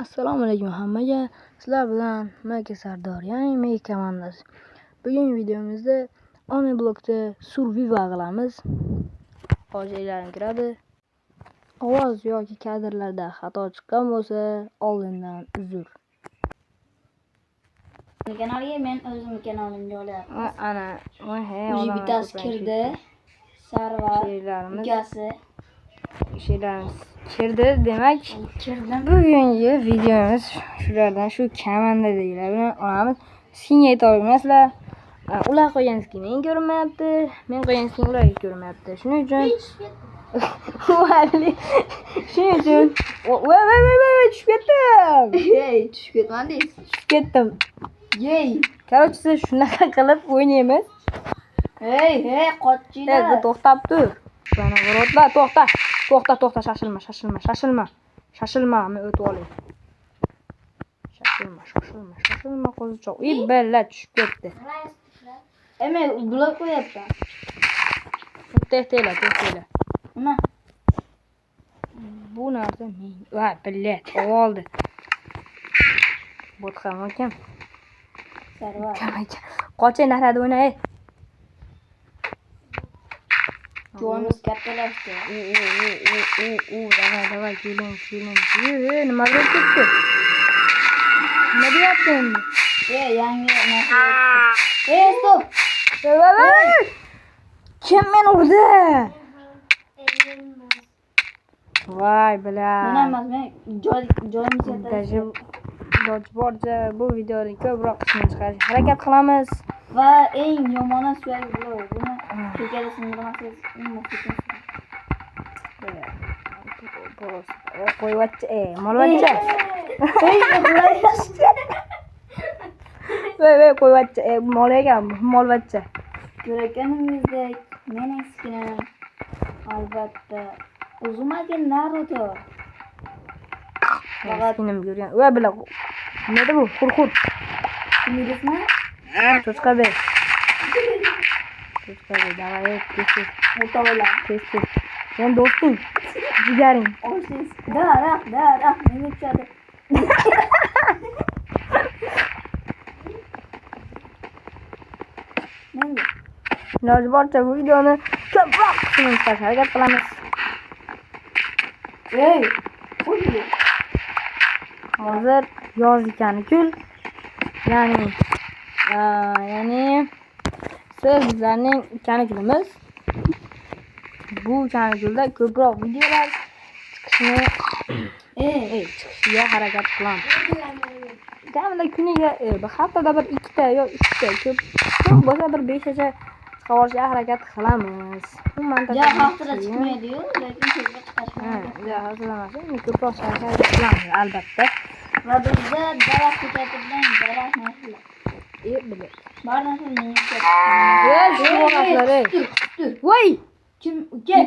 Assalomu alaykum hammaga. Sizlar bilan Maka Sardor, ya'ni Maka komandasi. Bugungi videomizda Oni blokda survival qilamiz. Hojiylarim kiradi. Ovoz yoki kadrlarda xato chiqqan bo'lsa, oldindan uzr. Kanalga men o'zim kanalimga olyapman. Ana, Uji bitasi kirdi. Sarvar ukasi she'rlarimiz kirdi, demak bugungi videomiz shulardan shu komandagilar bilan olamiz. Skinga ayta olmaysizlar. Ular qo'ygan skin menga ko'rinmayapti, men qo'ygan skin ularga ko'rinmayapti. Shuning uchun voy tushib ketdim. tushib ketmadingiz. Tushib ketdim. Короче, siz shunaqa qilib o'ynaymiz. Hey, qochinglar. To'xtab tur. Bana vorotlar, to'xta, shashilma, men o'tib olay. Shashilma, qo'zichoq. Bella tushib ketdi. Men blok qo'yapman. Tehtaylar. Nima? Bu narsa men. Va, billat, oldi. Bo't ham ekan. Sarvar. Qochay narada o'ynay. Joyimiz kattalashdi. Давай, keling. Nima bo'lib ketdi? Nima deyapti endi? Yangi narsa. Stop. Kim meni urdi? Voy, bla. Nima emas, men joyimiz kattalashdi. Dojborja bu videoni ko'proq qismini chiqarishga harakat qilamiz. Va eng yomoni suyak blok. Buni chekada sindirmasangiz qo'yvachcha, molvachcha. Qo'yvachcha, molvachcha. Ko'rganimizdek, mening skinim albatta Uzumaki Naruto. Skinim ko'rgan. Va bila. Nima bu? Qurqut. Kimligizmi? Cho'chqabe. Давай, kes. O'to'lar. Kes. Men do'sting. Jigaring. Olsiz. Da, meni tushadi. Menga. Iloji boricha bu videoni ko'proq qismini chiqarishga harakat qilamiz. Hozir yoz ekani kun. Ya'ni sizlarning kanikulimiz. Bu kanikulda ko'proq videolar chiqishiga harakat qilamiz. Kamida kuniga haftada bir 2 ta yo 3 ta, ko'p bo'lsa bir 5 tacha chiqarishga harakat qilamiz. Haftada chiqmaydi-yu, lekin ko'pga chiqarishmaydi. Haftada ko'proq chiqarishga harakat qilamiz, albatta. Va bizda daraxt ko'chati bilan daraxt narsalar. Bor narsalar. Voy! Kim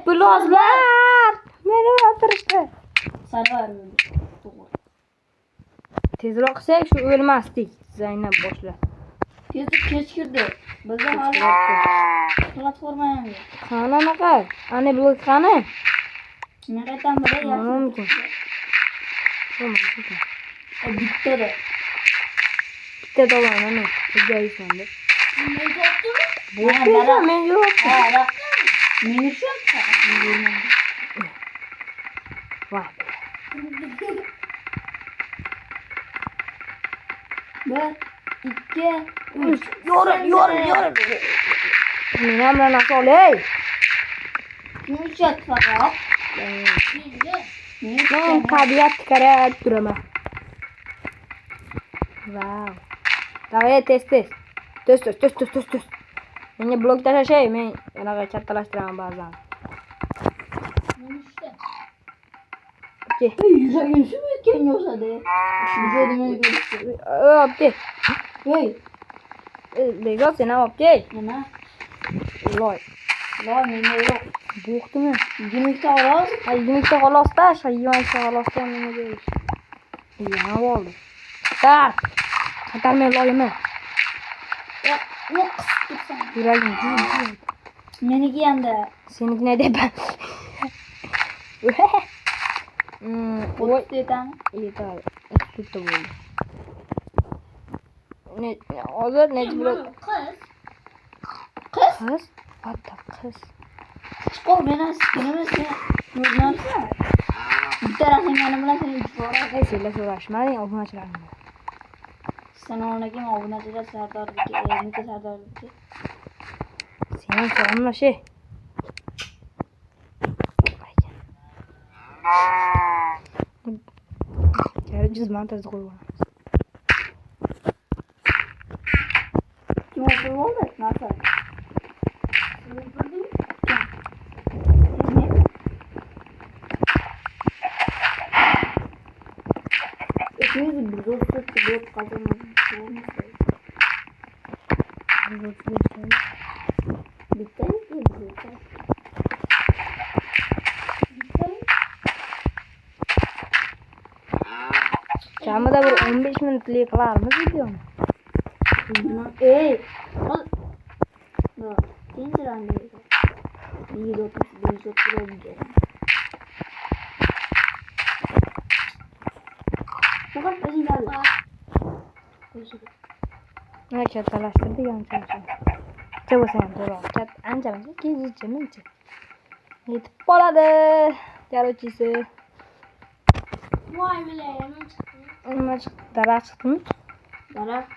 Plozlar! Meni o'tirishdi. Sarvar. Tezroq qilsak shu o'lmasdik. Zaynab boshla. Kech kirdi. Bizda hali platforma ham yo'q. Qanaqa? Ana blok qani? Men qaytam bile Mumkin. Bittada. Bitta to'g'ri, mana. O'zbekistonda. Men yo'q. Meni shu. Voy. 1, 2, 3. Yo'rim. Men ham narsa olay. Yumshat faqat. Men tabiat qarab turaman. Wow. Davay test. Menga blok tashay, men anaqa kattalashtiraman ba'zan. Yuragim shu ekan yo'sadi. Obke. Lego sen ham obke. Nima? Loy, menga yo'q. Bo'xtimi? 20 ta xolos. 20 ta xolosda, 20 ta xolosda nima deyish? Yana oldi. Qatarmay loyimi. Yo'q. Yuragim. Meniki hamda. Seniki ne deyapman? Voy. 30 yetami? Yetadi. 30 ta bo'ldi. Hozir necha bo'ladi? Qiz? Qiz? Atta qiz. Chiqov meni sikinimiz seni ko'rmayapsan. Bitta rasmingani bilan seni yuboradi. Senlar so'rashmading obunachilarni. Sanonaga obunachilar sardorligi, nega sardorligi? Sen so'ramashi. Yarı cüz mantısı koyuyor. Kim oturdu oldu? Nasıl? İkimiz bir dost kazanmadık. Bitti mi? Bitti. Kamida bir 15 minutlik qilarmiz videoni. Ey! No, tinch randi. Video olacak. Bukan pasti dah. Ne kattalaştırdı yançamışım. Çabuk sen dur ol. Kat ancamışım. Gizlice mince. Yetip boladı. Yarıcısı. Vay bile hemen çıktı. Onunla çıktı. Dara çıktı mı? Darak.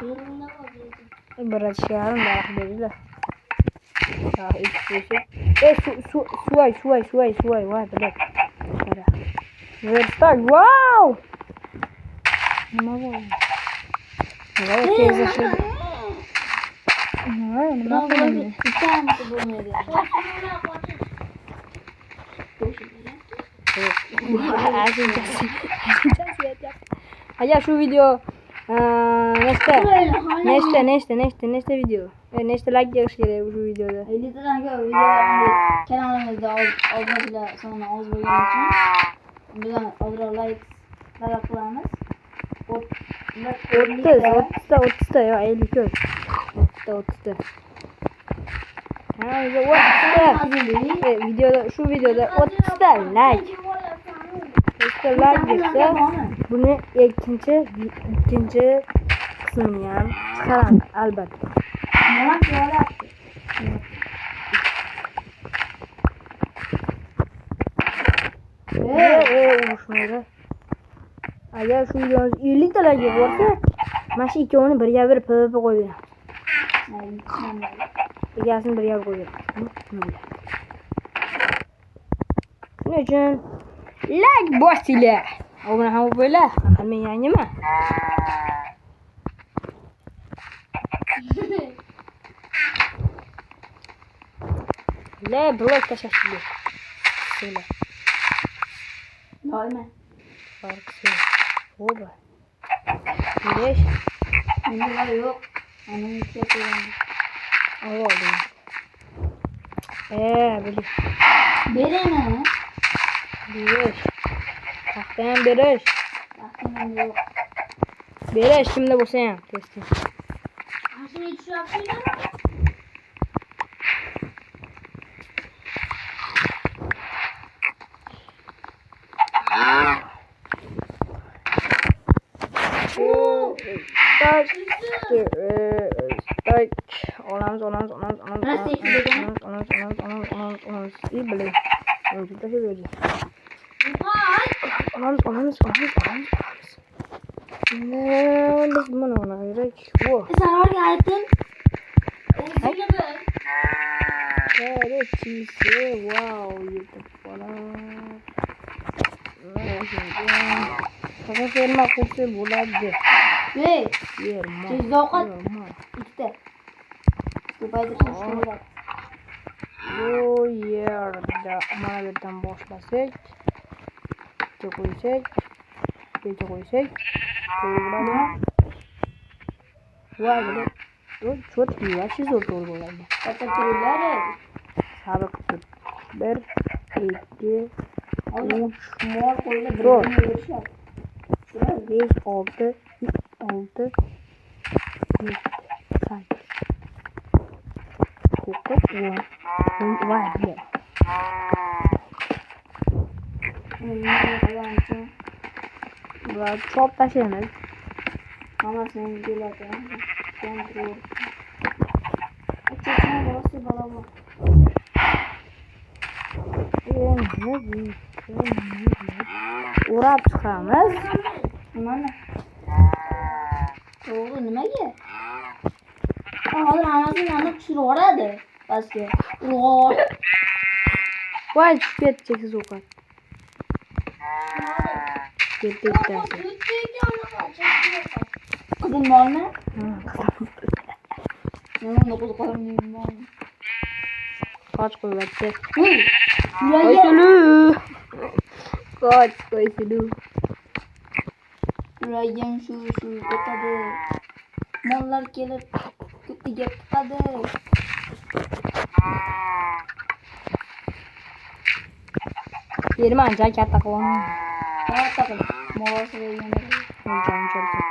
Yerinde kalıyordu. Biraz şey alın darak verirler. Ya hiç suyusu. Suay. Vay bile. Dara. Versta. Wow. Ne var? Ne teyze şey. Ne yapayım? Bir tanesi bulmuyor. Aja şu video neste video. Neste like geliş geliyor şu videoda. 50 tane video kanalımızda abone sonra az bölüm için bizden abone like kılarız. 30 ya 50 köy. 30. Ha videoda şu videoda 30 like. 30 like gelirse bunu ikinci kısmını yani çıkaran albatta. Uruşmaydı. Agar şu videomuz 50 ta like bo'lsa, mana shu ikkovini birga bir PvP qo'yib beraman. Egasini birga qo'yib beraman. Shuning uchun like bosinglar. Obuna ham bo'linglar. Aql men yangimi? Le blok tashashli. Singlar. Doyma. Farkı. Oba. Güneş. Bunlar yok. Onun istiyorum. Aldım. Böyle. Veremem. Güneş. Tahtayan bereş. Aklım yok. Bereş şimdi bu sen. Kestim. Aslında hiç şey yapmıyor. Olams. İyi bile. Önce de şey vereceğiz. Olams. Ne? Biz bunu ona gerek. Bu. Sen oraya gittin. Evet, çiğsi. Wow. YouTube falan. Kakak firma kursu buladı. Hey. Yerma. Siz avukat. İşte. Bu baydırsın şurada. Bu yerde mağaradan başlasak. Koysak. Peki koysak. Koyulama. Vay be. Çok iyi var. Şu zor oldu. Kaçırıyorlar. Sabık tut. 1, 2, 3, Mor koyuyla Dur. bir yarışıyor. 5, 6, 7, 8. Kokot var. Vay be. Bular chop tashlaymiz. Hammasini keladi. Kontrol. Achchiq bo'lsa baloga. O'rab chiqamiz. Nimani? To'g'ri, nimaga? Hozir hammasini yanib tushirib yuboradi. Pastga. Urg'oy. Voy, tushib ketdi cheksiz ovqat. Ketdi ikkitasi. Qizil molmi? Ha, Nima qo'zg'olmayman molmi? qoch qo'yapti. Yuraga. Qo'ysulu. Qoch qo'ysulu. Yuragim shu o'tadi. Mollar kelib kutiga chiqadi. Yerman ancha katta qilib. Katta qilib. Molasiga yana Ancha katta.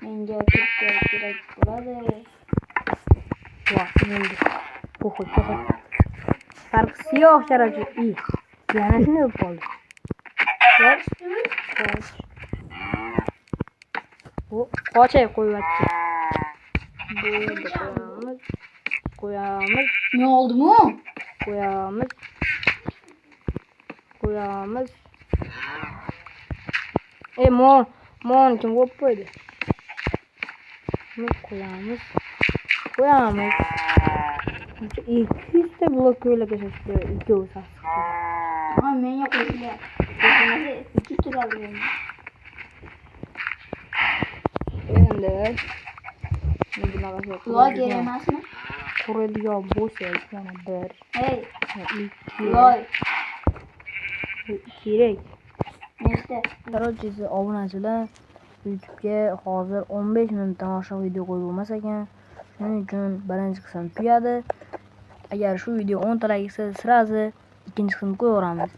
menga katta kerak bo'ladi. Voy, endi. Qo'y. Farqi yo'q sharafchi. Yana shuni bo'lib qoldi. Qoch. Bu qochay qo'yyapti. Qo'yamiz. Ne oldu-mu? Qo'yamiz. Mon kim bo'lib qo'ydi? Bunu qo'yamiz. 200 ta blok yo'lga tashlashdi. Ikkovi sassiq. Ha, menga qo'ydilar. Qo'ymasa 300 ta oldim. Endi bunaqa yo'q. Ular kerak emasmi? Quradigan bo'lsa yana 1, Hey, 2 ular kerak. nechta? Короче, obunachilar YouTube'ga hozir 15 minutdan oshiq video qo'yib bo'lmas ekan. Shuning uchun birinchi qism tugadi. Agar shu video 10 ta like kelsa, sразу ikkinchi qismni qo'yaveramiz.